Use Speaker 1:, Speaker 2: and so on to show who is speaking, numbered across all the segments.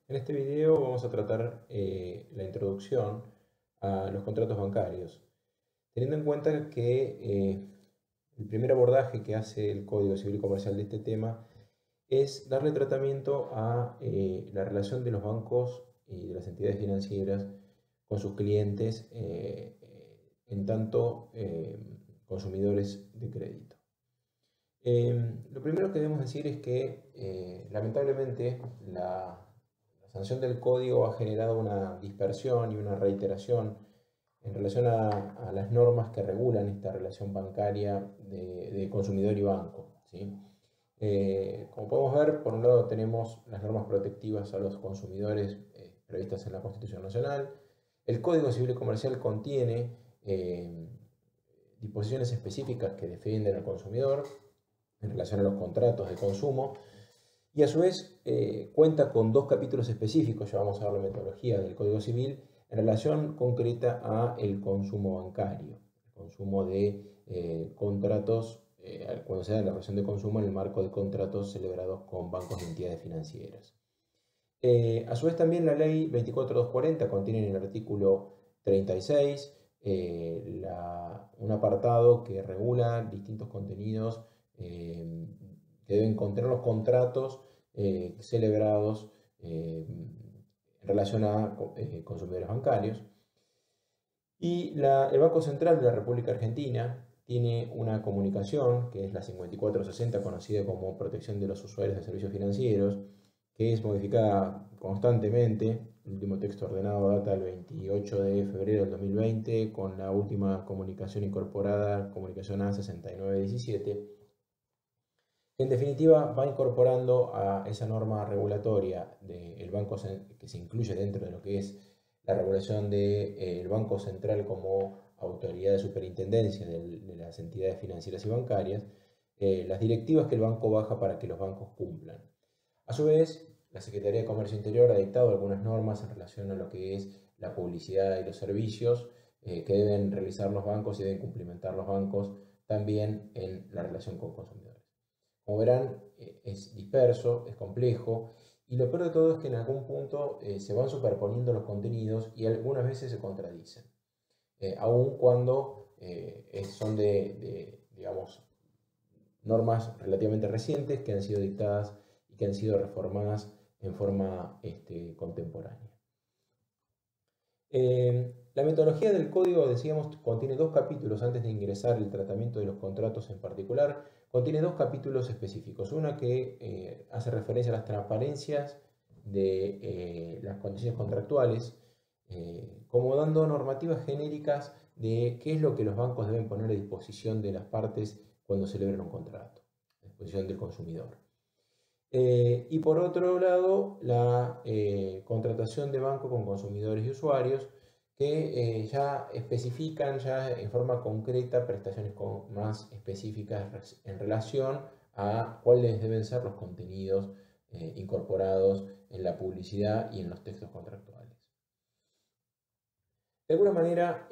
Speaker 1: En este video vamos a tratar la introducción a los contratos bancarios, teniendo en cuenta que el primer abordaje que hace el Código Civil y Comercial de este tema es darle tratamiento a la relación de los bancos y de las entidades financieras con sus clientes en tanto consumidores de crédito. Lo primero que debemos decir es que lamentablemente la sanción del código ha generado una dispersión y una reiteración en relación a las normas que regulan esta relación bancaria de consumidor y banco, ¿sí? Como podemos ver, por un lado tenemos las normas protectivas a los consumidores previstas en la Constitución Nacional. El Código Civil y Comercial contiene disposiciones específicas que defienden al consumidor en relación a los contratos de consumo, y a su vez cuenta con dos capítulos específicos, ya vamos a ver la metodología del Código Civil, en relación concreta a el consumo bancario, el consumo de contratos, cuando se da la relación de consumo en el marco de contratos celebrados con bancos y entidades financieras. A su vez también la ley 24240 contiene en el artículo 36 un apartado que regula distintos contenidos que deben contener los contratos celebrados en relación a consumidores bancarios. Y el Banco Central de la República Argentina tiene una comunicación, que es la 5460, conocida como Protección de los Usuarios de Servicios Financieros, que es modificada constantemente. El último texto ordenado data del 28 de febrero del 2020, con la última comunicación incorporada, comunicación A6917. En definitiva, va incorporando a esa norma regulatoria del Banco que se incluye dentro de lo que es la regulación del Banco Central como autoridad de superintendencia de las entidades financieras y bancarias, las directivas que el banco baja para que los bancos cumplan. A su vez, la Secretaría de Comercio Interior ha dictado algunas normas en relación a lo que es la publicidad y los servicios que deben realizar los bancos y deben cumplimentar los bancos también en la relación con consumidores. Como verán, es disperso, es complejo, y lo peor de todo es que en algún punto se van superponiendo los contenidos y algunas veces se contradicen, aun cuando son digamos, normas relativamente recientes que han sido dictadas y que han sido reformadas en forma contemporánea. La metodología del código, decíamos, contiene dos capítulos. Antes de ingresar el tratamiento de los contratos en particular, contiene dos capítulos específicos. Una que hace referencia a las transparencias de las condiciones contractuales, como dando normativas genéricas de qué es lo que los bancos deben poner a disposición de las partes cuando celebran un contrato, a disposición del consumidor. Y por otro lado, la contratación de banco con consumidores y usuarios que ya especifican ya en forma concreta prestaciones más específicas en relación a cuáles deben ser los contenidos incorporados en la publicidad y en los textos contractuales. De alguna manera,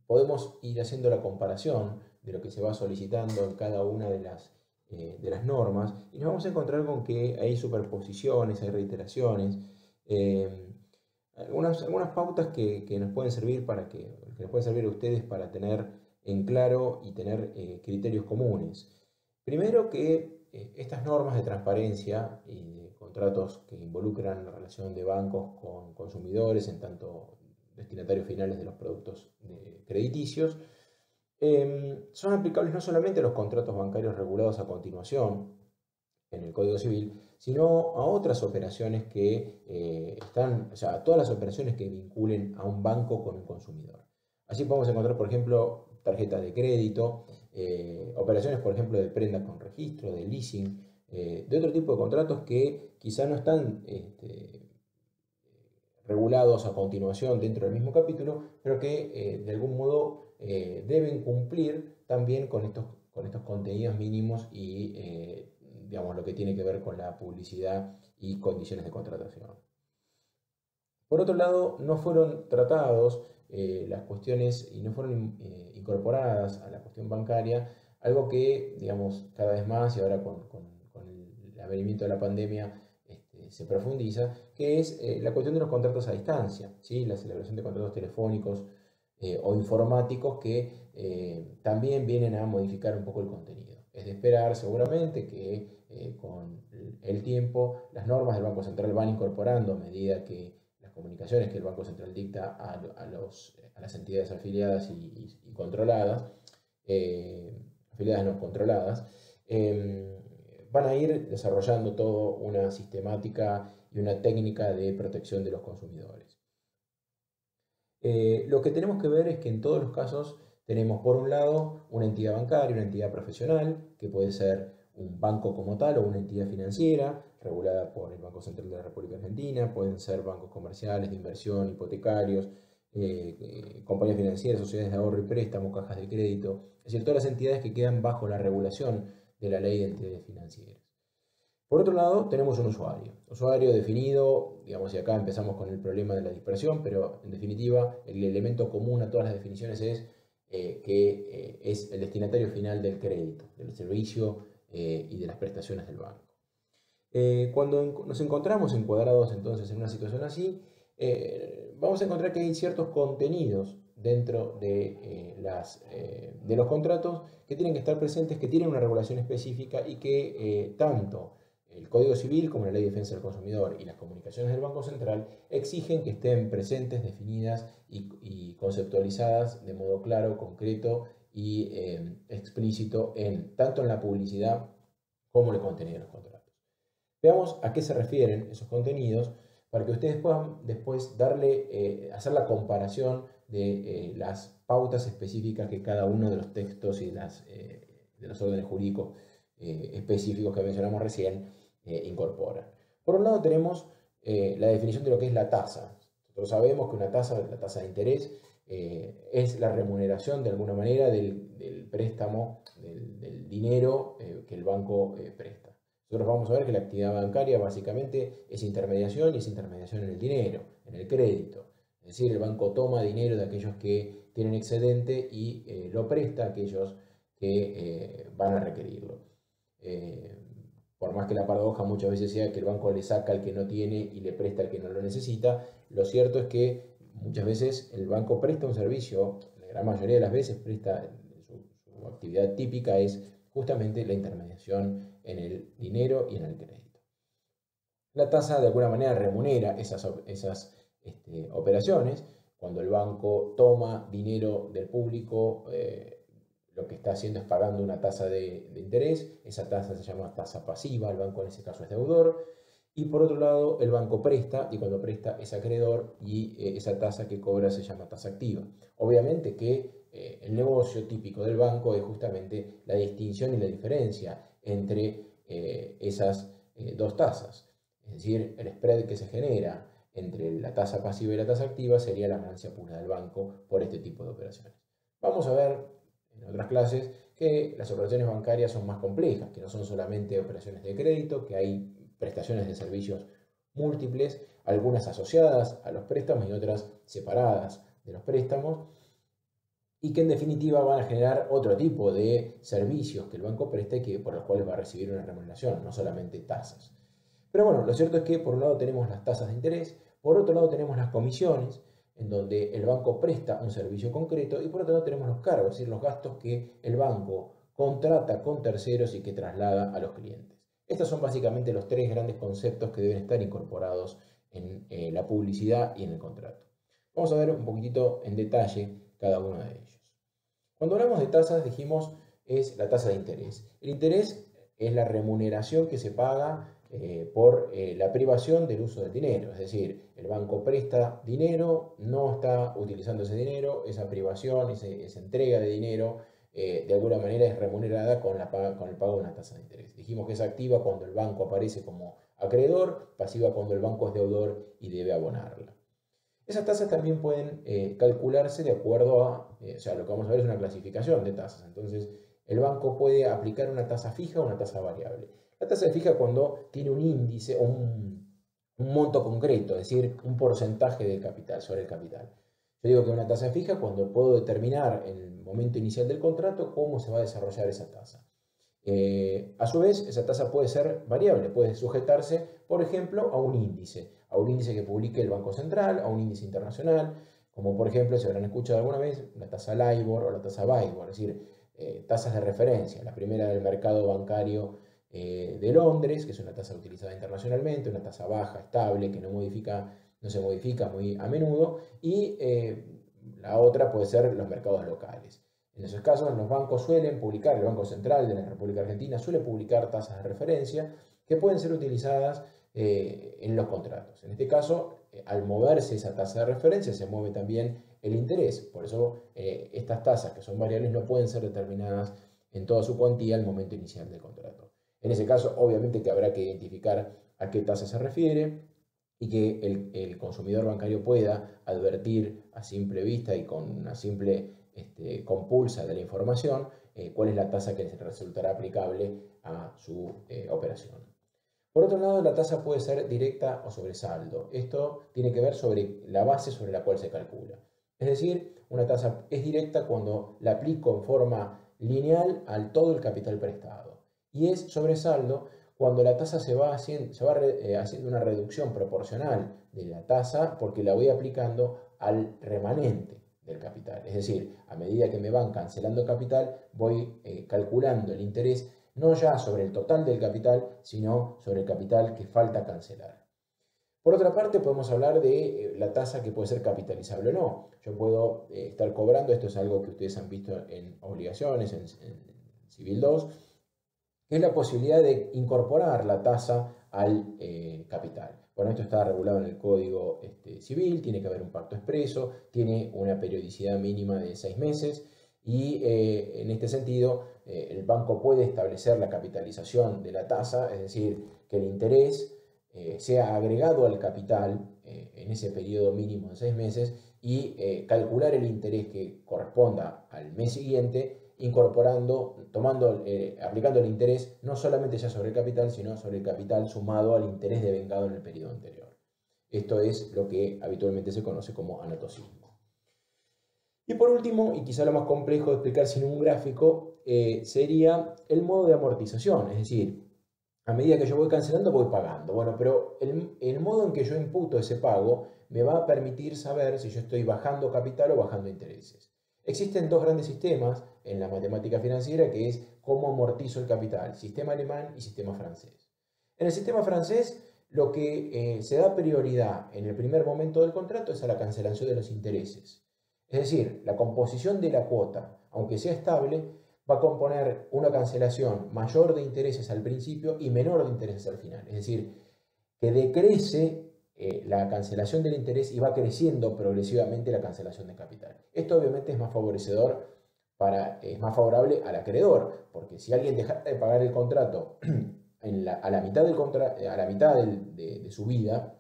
Speaker 1: podemos ir haciendo la comparación de lo que se va solicitando en cada una de las normas, y nos vamos a encontrar con que hay superposiciones, hay reiteraciones, algunas pautas que nos pueden servir que nos pueden servir a ustedes para tener en claro y tener criterios comunes. Primero, que estas normas de transparencia y de contratos que involucran la relación de bancos con consumidores, en tanto destinatarios finales de los productos crediticios, son aplicables no solamente a los contratos bancarios regulados a continuación en el Código Civil, sino a otras operaciones o sea, a todas las operaciones que vinculen a un banco con un consumidor. Así podemos encontrar, por ejemplo, tarjetas de crédito, operaciones, por ejemplo, de prenda con registro, de leasing, de otro tipo de contratos que quizá no están regulados a continuación dentro del mismo capítulo, pero que de algún modo deben cumplir también con estos contenidos mínimos y digamos, lo que tiene que ver con la publicidad y condiciones de contratación. Por otro lado, no fueron tratados las cuestiones y no fueron incorporadas a la cuestión bancaria, algo que, digamos, cada vez más, y ahora con el advenimiento de la pandemia, se profundiza, que es la cuestión de los contratos a distancia, ¿sí? La celebración de contratos telefónicos o informáticos que también vienen a modificar un poco el contenido. Es de esperar seguramente que con el tiempo las normas del Banco Central van incorporando a medida que las comunicaciones que el Banco Central dicta a las entidades afiliadas y controladas, afiliadas no controladas, van a ir desarrollando toda una sistemática y una técnica de protección de los consumidores. Lo que tenemos que ver es que en todos los casos tenemos por un lado una entidad bancaria, una entidad profesional, que puede ser un banco como tal o una entidad financiera regulada por el Banco Central de la República Argentina, pueden ser bancos comerciales, de inversión, hipotecarios, compañías financieras, sociedades de ahorro y préstamo, cajas de crédito, es decir, todas las entidades que quedan bajo la regulación de la ley de entidades financieras. Por otro lado, tenemos un usuario definido, digamos, y acá empezamos con el problema de la dispersión, pero en definitiva el elemento común a todas las definiciones es que es el destinatario final del crédito, del servicio y de las prestaciones del banco. Cuando nos encontramos encuadrados entonces en una situación así, vamos a encontrar que hay ciertos contenidos dentro de los contratos que tienen que estar presentes, que tienen una regulación específica y que tanto el Código Civil como la Ley de Defensa del Consumidor y las comunicaciones del Banco Central exigen que estén presentes, definidas y conceptualizadas de modo claro, concreto y explícito tanto en la publicidad como en el contenido de los contratos. Veamos a qué se refieren esos contenidos para que ustedes puedan después hacer la comparación de las pautas específicas que cada uno de los textos y de los órdenes jurídicos específicos que mencionamos recién incorporan. Por un lado tenemos la definición de lo que es la tasa. Nosotros sabemos que la tasa de interés, es la remuneración de alguna manera del préstamo, del dinero que el banco presta. Nosotros vamos a ver que la actividad bancaria básicamente es intermediación y es intermediación en el dinero, en el crédito. Es decir, el banco toma dinero de aquellos que tienen excedente y lo presta a aquellos que van a requerirlo. Por más que la paradoja muchas veces sea que el banco le saca al que no tiene y le presta al que no lo necesita, lo cierto es que muchas veces el banco presta un servicio, la gran mayoría de las veces presta, su actividad típica es justamente la intermediación en el dinero y en el crédito. La tasa de alguna manera remunera esas operaciones. Cuando el banco toma dinero del público, lo que está haciendo es pagando una tasa de interés. Esa tasa se llama tasa pasiva, el banco en ese caso es deudor. Y por otro lado, el banco presta, y cuando presta es acreedor, y esa tasa que cobra se llama tasa activa. Obviamente que el negocio típico del banco es justamente la distinción y la diferencia entre esas dos tasas. Es decir, el spread que se genera entre la tasa pasiva y la tasa activa sería la ganancia pura del banco por este tipo de operaciones. Vamos a ver en otras clases que las operaciones bancarias son más complejas, que no son solamente operaciones de crédito, que hay prestaciones de servicios múltiples, algunas asociadas a los préstamos y otras separadas de los préstamos, y que en definitiva van a generar otro tipo de servicios que el banco presta y por los cuales va a recibir una remuneración, no solamente tasas. Pero bueno, lo cierto es que por un lado tenemos las tasas de interés, por otro lado tenemos las comisiones, en donde el banco presta un servicio concreto, y por otro lado tenemos los cargos, es decir, los gastos que el banco contrata con terceros y que traslada a los clientes. Estos son básicamente los tres grandes conceptos que deben estar incorporados en la publicidad y en el contrato. Vamos a ver un poquitito en detalle cada uno de ellos. Cuando hablamos de tasas, dijimos, es la tasa de interés. El interés es la remuneración que se paga por la privación del uso del dinero. Es decir, el banco presta dinero, no está utilizando ese dinero, esa privación, esa entrega de dinero, de alguna manera es remunerada con el pago de una tasa de interés. Dijimos que es activa cuando el banco aparece como acreedor, pasiva cuando el banco es deudor y debe abonarla. Esas tasas también pueden calcularse de acuerdo a, o sea, lo que vamos a ver es una clasificación de tasas. Entonces, el banco puede aplicar una tasa fija o una tasa variable. La tasa fija cuando tiene un índice o un monto concreto, es decir, un porcentaje de capital sobre el capital. Yo digo que una tasa fija cuando puedo determinar en el momento inicial del contrato cómo se va a desarrollar esa tasa. A su vez, esa tasa puede ser variable, puede sujetarse, por ejemplo, a un índice que publique el Banco Central, a un índice internacional, como por ejemplo, si habrán escuchado alguna vez, la tasa LIBOR o la tasa BIBOR, es decir, tasas de referencia. La primera del mercado bancario de Londres, que es una tasa utilizada internacionalmente, una tasa baja, estable, que no se modifica muy a menudo, y la otra puede ser los mercados locales. En esos casos, los bancos suelen publicar, el Banco Central de la República Argentina suele publicar tasas de referencia que pueden ser utilizadas en los contratos. En este caso, al moverse esa tasa de referencia, se mueve también el interés. Por eso, estas tasas, que son variables, no pueden ser determinadas en toda su cuantía al momento inicial del contrato. En ese caso, obviamente que habrá que identificar a qué tasa se refiere y que el consumidor bancario pueda advertir a simple vista y con una simple compulsa de la información cuál es la tasa que les resultará aplicable a su operación. Por otro lado, la tasa puede ser directa o sobresaldo. Esto tiene que ver sobre la base sobre la cual se calcula. Es decir, una tasa es directa cuando la aplico en forma lineal al todo el capital prestado. Y es sobresaldo cuando la tasa se va haciendo una reducción proporcional de la tasa porque la voy aplicando al remanente del capital. Es decir, a medida que me van cancelando capital, voy calculando el interés no ya sobre el total del capital, sino sobre el capital que falta cancelar. Por otra parte, podemos hablar de la tasa que puede ser capitalizable o no. Yo puedo estar cobrando, esto es algo que ustedes han visto en obligaciones, en Civil 2, que es la posibilidad de incorporar la tasa al capital. Bueno, esto está regulado en el Código Civil, tiene que haber un pacto expreso, tiene una periodicidad mínima de 6 meses y en este sentido el banco puede establecer la capitalización de la tasa, es decir, que el interés sea agregado al capital en ese periodo mínimo de 6 meses y calcular el interés que corresponda al mes siguiente aplicando el interés no solamente ya sobre el capital, sino sobre el capital sumado al interés devengado en el periodo anterior. Esto es lo que habitualmente se conoce como anatocismo. Y por último, y quizá lo más complejo de explicar sin un gráfico, sería el modo de amortización, es decir, a medida que yo voy cancelando voy pagando. Bueno, pero el modo en que yo imputo ese pago me va a permitir saber si yo estoy bajando capital o bajando intereses. Existen dos grandes sistemas en la matemática financiera, que es cómo amortizo el capital, sistema alemán y sistema francés. En el sistema francés, lo que se da prioridad en el primer momento del contrato es a la cancelación de los intereses. Es decir, la composición de la cuota, aunque sea estable, va a componer una cancelación mayor de intereses al principio y menor de intereses al final. Es decir, que decrece la cancelación del interés y va creciendo progresivamente la cancelación de capital. Esto obviamente es más favorecedor es más favorable al acreedor, porque si alguien deja de pagar el contrato a la mitad, de su vida,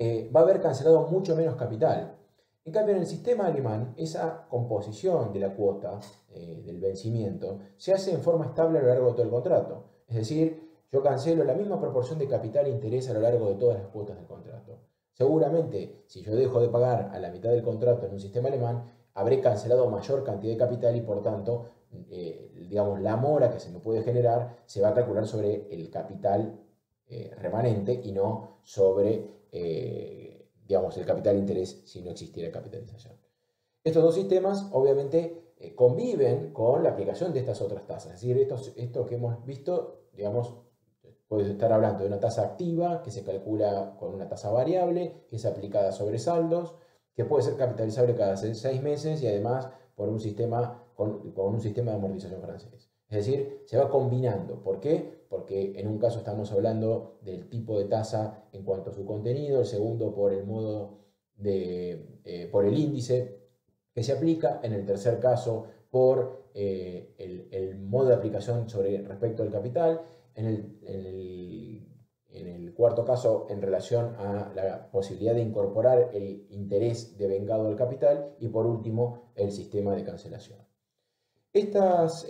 Speaker 1: va a haber cancelado mucho menos capital. En cambio, en el sistema alemán, esa composición de la cuota del vencimiento se hace en forma estable a lo largo de todo el contrato. Es decir, yo cancelo la misma proporción de capital e interés a lo largo de todas las cuotas del contrato. Seguramente, si yo dejo de pagar a la mitad del contrato en un sistema alemán, habré cancelado mayor cantidad de capital y por tanto, digamos, la mora que se me puede generar se va a calcular sobre el capital remanente y no sobre, digamos, el capital interés si no existiera capitalización. Estos dos sistemas, obviamente, conviven con la aplicación de estas otras tasas. Es decir, esto que hemos visto, digamos, puede estar hablando de una tasa activa que se calcula con una tasa variable, que es aplicada sobre saldos, que puede ser capitalizable cada 6 meses y además por un sistema, con un sistema de amortización francés. Es decir, se va combinando. ¿Por qué? Porque en un caso estamos hablando del tipo de tasa en cuanto a su contenido, el segundo por el modo por el índice que se aplica, en el tercer caso por el modo de aplicación respecto al capital, en el cuarto caso en relación a la posibilidad de incorporar el interés devengado al capital y por último el sistema de cancelación. Estas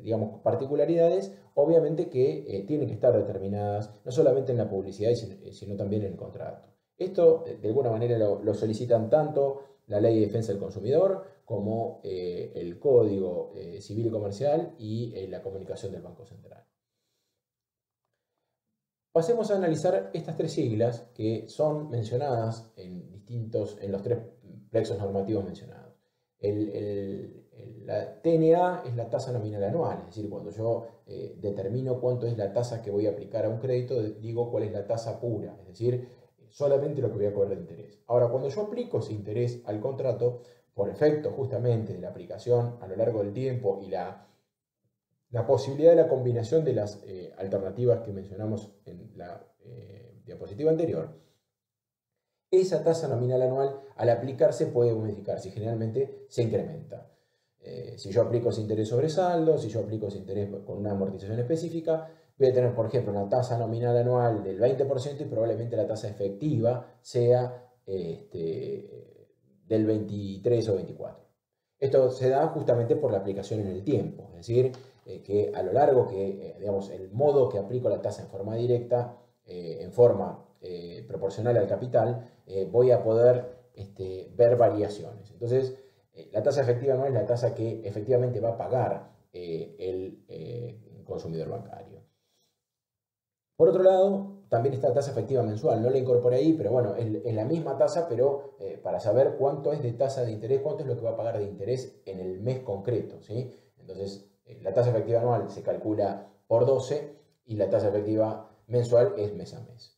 Speaker 1: digamos, particularidades obviamente que tienen que estar determinadas no solamente en la publicidad sino también en el contrato. Esto de alguna manera lo solicitan tanto la Ley de Defensa del Consumidor, como el Código Civil y Comercial y la comunicación del Banco Central. Pasemos a analizar estas tres siglas que son mencionadas en los tres plexos normativos mencionados. La TNA es la tasa nominal anual, es decir, cuando yo determino cuánto es la tasa que voy a aplicar a un crédito, digo cuál es la tasa pura, es decir, solamente lo que voy a cobrar de interés. Ahora, cuando yo aplico ese interés al contrato, por efecto justamente de la aplicación a lo largo del tiempo y la posibilidad de la combinación de las alternativas que mencionamos en la diapositiva anterior, esa tasa nominal anual al aplicarse puede modificarse y generalmente se incrementa. Si yo aplico ese interés sobre saldo, si yo aplico ese interés con una amortización específica, voy a tener, por ejemplo, una tasa nominal anual del 20% y probablemente la tasa efectiva sea del 23 o 24. Esto se da justamente por la aplicación en el tiempo, es decir, que a lo largo digamos, el modo que aplico la tasa en forma directa, en forma proporcional al capital, voy a poder ver variaciones. Entonces, la tasa efectiva no es la tasa que efectivamente va a pagar el consumidor bancario. Por otro lado, también está la tasa efectiva mensual, no la incorporé ahí, pero bueno, es la misma tasa, pero para saber cuánto es de tasa de interés, cuánto es lo que va a pagar de interés en el mes concreto, ¿sí? Entonces, la tasa efectiva anual se calcula por 12 y la tasa efectiva mensual es mes a mes.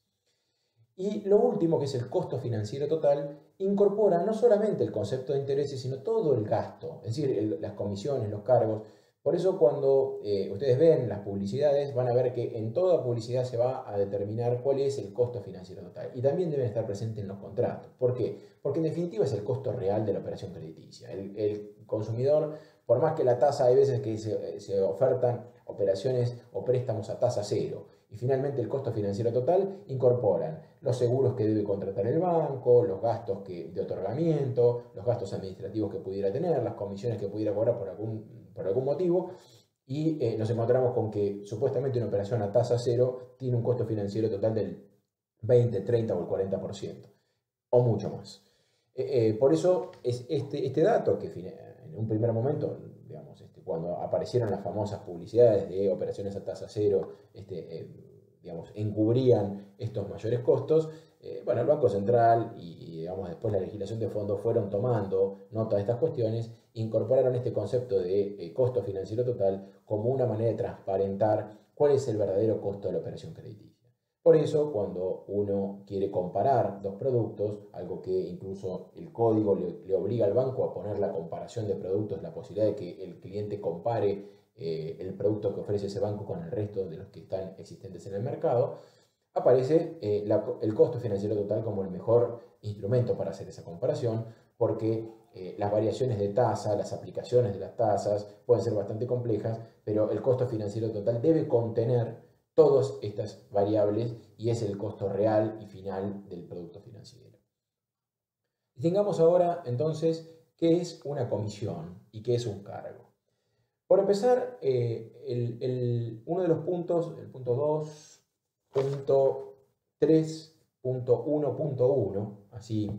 Speaker 1: Y lo último, que es el costo financiero total, incorpora no solamente el concepto de intereses, sino todo el gasto, es decir, las comisiones, los cargos. Por eso cuando ustedes ven las publicidades, van a ver que en toda publicidad se va a determinar cuál es el costo financiero total. Y también deben estar presentes en los contratos. ¿Por qué? Porque en definitiva es el costo real de la operación crediticia. El consumidor, por más que la tasa, hay veces que se ofertan operaciones o préstamos a tasa cero, y finalmente el costo financiero total incorporan los seguros que debe contratar el banco, los gastos de otorgamiento, los gastos administrativos que pudiera tener, las comisiones que pudiera cobrar por algún motivo, y nos encontramos con que supuestamente una operación a tasa cero tiene un costo financiero total del 20, 30 o el 40%, o mucho más. Por eso es este dato que en un primer momento, digamos, cuando aparecieron las famosas publicidades de operaciones a tasa cero, digamos, encubrían estos mayores costos. Bueno, el Banco Central digamos, después la legislación de fondo fueron tomando nota de estas cuestiones, incorporaron este concepto de costo financiero total como una manera de transparentar cuál es el verdadero costo de la operación crediticia. Por eso, cuando uno quiere comparar dos productos, algo que incluso el código le obliga al banco a poner la comparación de productos, la posibilidad de que el cliente compare el producto que ofrece ese banco con el resto de los que están existentes en el mercado, aparece el costo financiero total como el mejor instrumento para hacer esa comparación, porque las variaciones de tasa, las aplicaciones de las tasas pueden ser bastante complejas, pero el costo financiero total debe contener todas estas variables y es el costo real y final del producto financiero. Tengamos ahora entonces qué es una comisión y qué es un cargo. Por empezar, uno de los puntos, el punto 2.3.1.1, así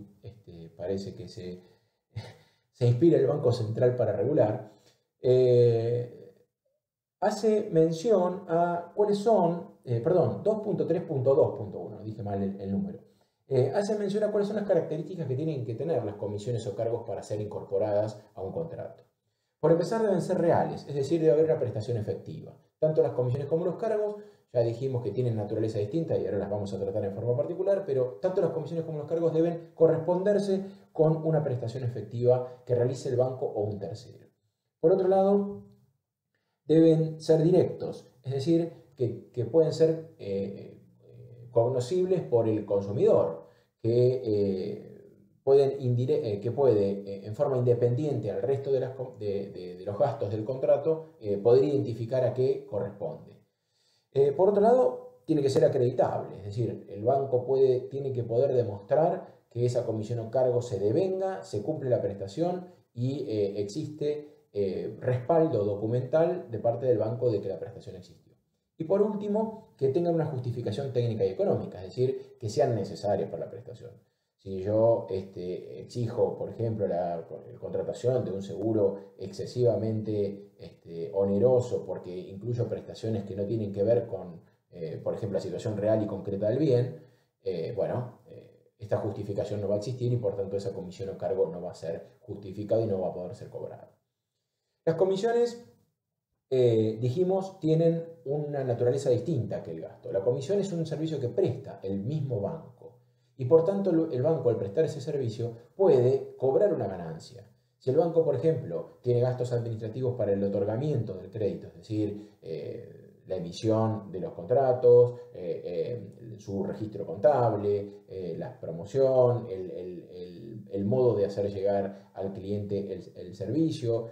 Speaker 1: parece que se inspira el Banco Central para regular, hace mención a cuáles son, 2.3.2.1, dije mal el número, hace mención a cuáles son las características que tienen que tener las comisiones o cargos para ser incorporadas a un contrato. Por empezar, deben ser reales, es decir, debe haber una prestación efectiva. Tanto las comisiones como los cargos, ya dijimos que tienen naturaleza distinta y ahora las vamos a tratar en forma particular, pero tanto las comisiones como los cargos deben corresponderse con una prestación efectiva que realice el banco o un tercero. Por otro lado, deben ser directos, es decir, que pueden ser cognoscibles por el consumidor, que puede en forma independiente al resto de los gastos del contrato poder identificar a qué corresponde. Por otro lado, tiene que ser acreditable, es decir, el banco tiene que poder demostrar que esa comisión o cargo se devenga, se cumple la prestación y existe respaldo documental de parte del banco de que la prestación existió. Y por último, que tengan una justificación técnica y económica, es decir, que sean necesarias para la prestación. Si yo exijo, por ejemplo, la contratación de un seguro excesivamente oneroso porque incluyo prestaciones que no tienen que ver con, por ejemplo, la situación real y concreta del bien, esta justificación no va a existir y por tanto esa comisión o cargo no va a ser justificado y no va a poder ser cobrado. Las comisiones, dijimos, tienen una naturaleza distinta que el gasto. La comisión es un servicio que presta el mismo banco y por tanto el banco, al prestar ese servicio, puede cobrar una ganancia. Si el banco, por ejemplo, tiene gastos administrativos para el otorgamiento del crédito, es decir, la emisión de los contratos, su registro contable, la promoción, el modo de hacer llegar al cliente el servicio,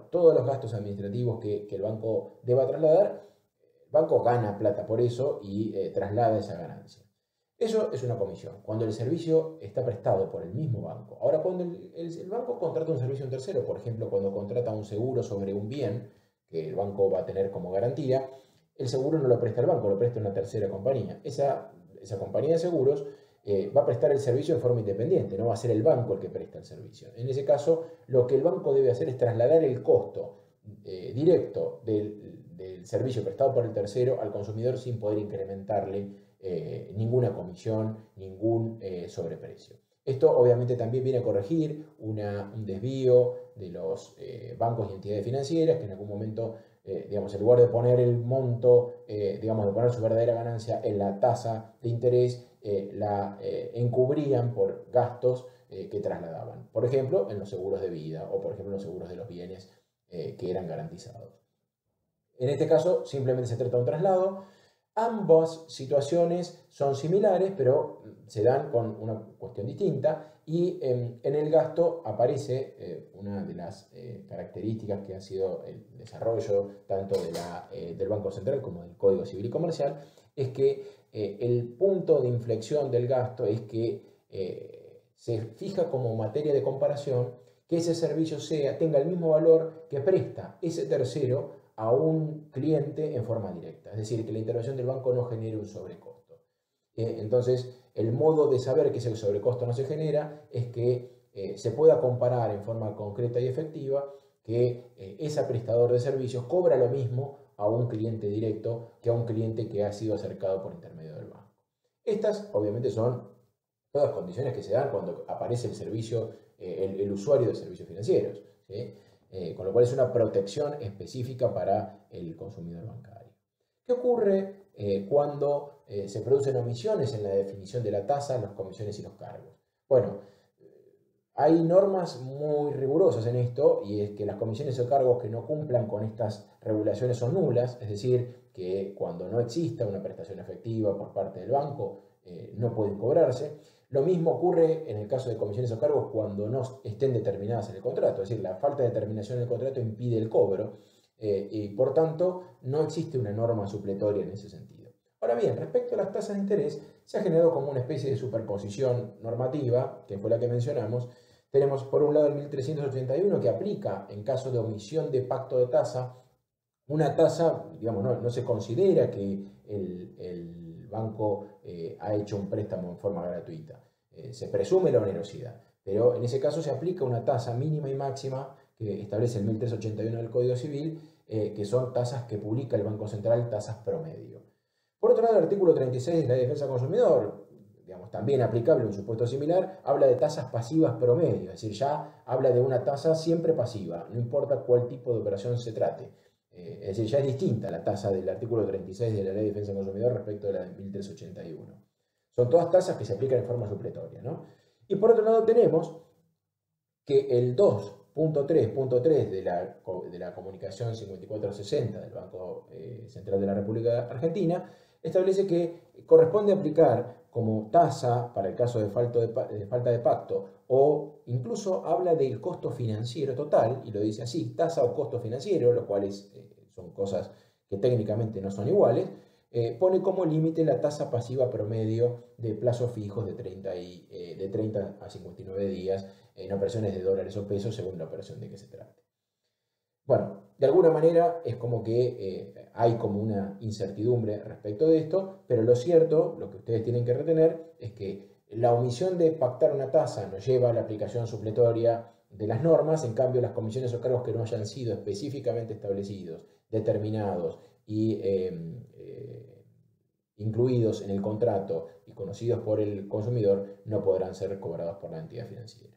Speaker 1: todos los gastos administrativos que el banco deba trasladar, el banco gana plata por eso y traslada esa ganancia. Eso es una comisión, cuando el servicio está prestado por el mismo banco. Ahora, cuando el banco contrata un servicio a un tercero, por ejemplo, cuando contrata un seguro sobre un bien que el banco va a tener como garantía, el seguro no lo presta el banco, lo presta una tercera compañía. Esa compañía de seguros va a prestar el servicio de forma independiente, no va a ser el banco el que presta el servicio. En ese caso, lo que el banco debe hacer es trasladar el costo directo del servicio prestado por el tercero al consumidor sin poder incrementarle ninguna comisión, ningún sobreprecio. Esto obviamente también viene a corregir un desvío de los bancos y entidades financieras que en algún momento, en lugar de poner el monto, de poner su verdadera ganancia en la tasa de interés, la encubrían por gastos que trasladaban. Por ejemplo, en los seguros de vida o por ejemplo en los seguros de los bienes que eran garantizados. En este caso simplemente se trata de un traslado. Ambas situaciones son similares, pero se dan con una cuestión distinta y en el gasto aparece una de las características que ha sido el desarrollo tanto del Banco Central como del Código Civil y Comercial, es que el punto de inflexión del gasto es que se fija como materia de comparación que ese servicio tenga el mismo valor que presta ese tercero a un cliente en forma directa, es decir, que la intervención del banco no genere un sobrecosto. Entonces, el modo de saber que ese sobrecosto no se genera es que se pueda comparar en forma concreta y efectiva que ese prestador de servicios cobra lo mismo a un cliente directo que a un cliente que ha sido acercado por intermedio del banco. Estas, obviamente, son todas condiciones que se dan cuando aparece el servicio, el usuario de servicios financieros, ¿sí? Con lo cual es una protección específica para el consumidor bancario. ¿Qué ocurre cuando se producen omisiones en la definición de la tasa, las comisiones y los cargos? Bueno, hay normas muy rigurosas en esto y es que las comisiones o cargos que no cumplan con estas regulaciones son nulas, es decir, que cuando no exista una prestación efectiva por parte del banco no pueden cobrarse. Lo mismo ocurre en el caso de comisiones o cargos cuando no estén determinadas en el contrato, es decir, la falta de determinación en el contrato impide el cobro y por tanto no existe una norma supletoria en ese sentido. Ahora bien, respecto a las tasas de interés, se ha generado como una especie de superposición normativa, que fue la que mencionamos. Tenemos por un lado el 1381 que aplica en caso de omisión de pacto de tasa, una tasa, no se considera que el banco ha hecho un préstamo en forma gratuita. Se presume la onerosidad, pero en ese caso se aplica una tasa mínima y máxima que establece el 1381 del Código Civil, que son tasas que publica el Banco Central, tasas promedio. Por otro lado, el artículo 36 de la Ley de Defensa del Consumidor, también aplicable en un supuesto similar, habla de tasas pasivas promedio, es decir, ya habla de una tasa siempre pasiva, no importa cuál tipo de operación se trate. Es decir, ya es distinta la tasa del artículo 36 de la Ley de Defensa del Consumidor respecto de la de 1381. Son todas tasas que se aplican en forma supletoria, ¿no? Y por otro lado tenemos que el 2.3.3 de la comunicación 5460 del Banco Central de la República Argentina establece que corresponde aplicar como tasa para el caso de falta de pacto o incluso habla del costo financiero total y lo dice así, tasa o costo financiero, los cuales son cosas que técnicamente no son iguales, pone como límite la tasa pasiva promedio de plazos fijos de 30 a 59 días en operaciones de dólares o pesos según la operación de que se trate. Bueno, de alguna manera es como que hay como una incertidumbre respecto de esto, pero lo cierto, lo que ustedes tienen que retener es que la omisión de pactar una tasa nos lleva a la aplicación supletoria de las normas. En cambio, las comisiones o cargos que no hayan sido específicamente establecidos, determinados y incluidos en el contrato y conocidos por el consumidor no podrán ser cobrados por la entidad financiera.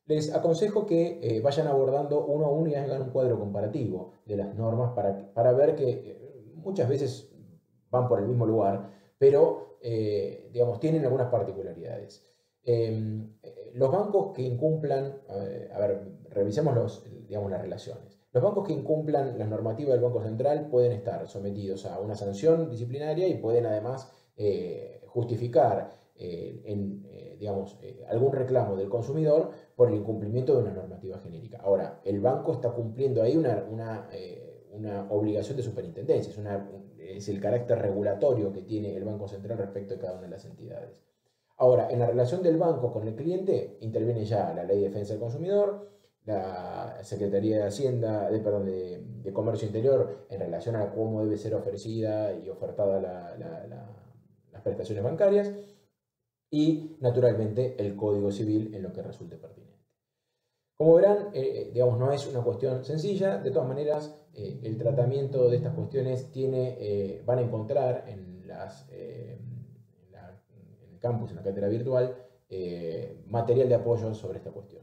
Speaker 1: Les aconsejo que vayan abordando uno a uno y hagan un cuadro comparativo de las normas para ver que muchas veces van por el mismo lugar, pero digamos, tienen algunas particularidades. Los bancos que incumplan, revisemos digamos, las relaciones. Los bancos que incumplan la normativa del Banco Central pueden estar sometidos a una sanción disciplinaria y pueden además justificar digamos, algún reclamo del consumidor por el incumplimiento de una normativa genérica. Ahora, el banco está cumpliendo ahí una obligación de superintendencia, es el carácter regulatorio que tiene el Banco Central respecto de cada una de las entidades. Ahora, en la relación del banco con el cliente interviene ya la Ley de Defensa del Consumidor, la Secretaría de Hacienda, de Comercio Interior en relación a cómo debe ser ofrecida y ofertada las prestaciones bancarias, y naturalmente el Código Civil en lo que resulte pertinente. Como verán, digamos, no es una cuestión sencilla. De todas maneras, el tratamiento de estas cuestiones van a encontrar en el campus, en la cátedra virtual, material de apoyo sobre esta cuestión.